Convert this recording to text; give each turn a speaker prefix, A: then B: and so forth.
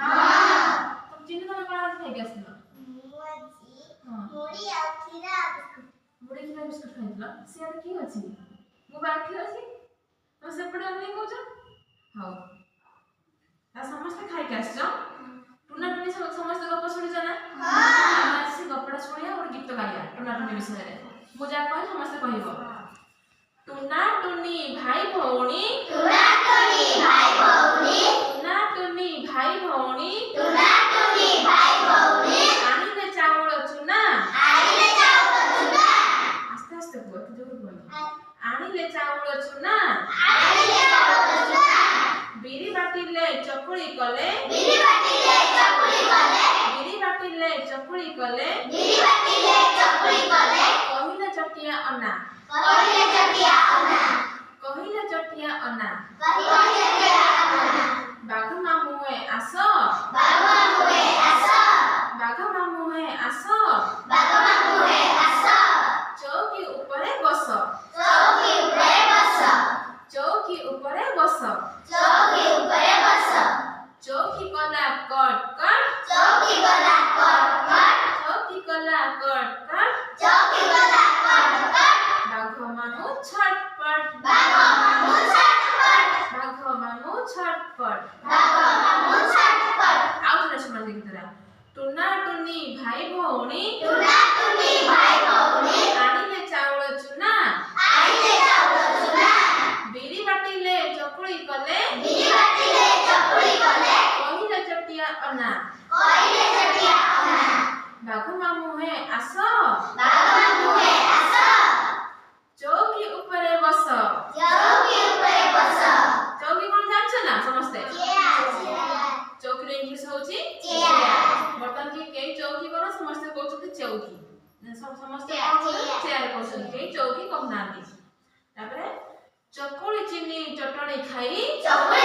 A: हां तो चिन्ह तमे कोन खाइ के आसलो
B: मुड़ी आ खीरा बिस्कुट
A: मुड़ी खीरा बिस्कुट खाइतला सिया की अछि मो बाठी अछि तो सेपडे नहीं कहछ हां आ समस्त खाइ के आसछ टुना टुनी समस्त गप सुनि जाना हां से गपडा सुनिया और गीत गाया टुना टुनी विषय रे मु जा कहि समस्त कहिबो टुना टुनी भाई भौणी
B: टुना टुनी भाई भौणी
A: टुना टुनी भाई भौणी
B: टुना टुनी भाई भौणी
A: आनिले चाउळ चुना
B: आनिले चाउळ चुना
A: आस्ते आस्ते बोल तू जोर बोल आनिले चाउळ चुना
B: आनिले चाउळ चुना
A: बिरी बाटिले चकुली कले
B: बिरी बाटिले चकुली कले
A: बिरी बाटिले चकुली कले
B: बिरी बाटिले चकुली कले
A: कहिले चटिया अन्ना
B: कहिले चटिया अन्ना
A: कहिले चटिया अन्ना
B: कहिले चटिया अन्ना
A: बाघ मामुए आस
B: बाबा मुहे आस
A: बाघ मामुए आस
B: बाबा मुहे आस
A: चौकी उपरे बस
B: चौकी उपरे बस
A: चौकी उपरे बस
B: चौकी उपरे बस
A: चौकी कला कट कट
B: चौकी गला कट कट
A: चौकी कला कट कट
B: चौकी गला कट कट
A: बाघ मामु छटपट
B: बाबा मामू छटपट
A: बाघ मामु छटपट
B: बाबा मामू छटपट
A: आउ थोड़ा सुना दे तोरा टुना टुनी भाई भौणी
B: टुना टुनी भाई भौणी
A: आनिले चाउळ चुना
B: आनिले चाउळ चुना
A: बिरी बाटिले चकुली कले
B: बिरी बाटिले चकुली कले
A: कहिले चटिया अन्ना
B: कहिले चटिया अन्ना
A: बाघ मामुए आस
B: बाबा मुहे आस
A: चौकी उपरे बस
B: चौकी उपरे बस
A: चौकी कोन जानछ ना समस्ते
B: चेयर
A: चौकी रे इंग्लिश होची
B: चेयर
A: बर्तन की के चौकी कोन समस्ते कहउछथि चौकी समस्ते
B: चेयर,
A: कोन
B: चेयर।
A: चेयर कहउछथि के चौकी कहनांती तापरे चकुली चिनी चटणी खाई
B: चकुली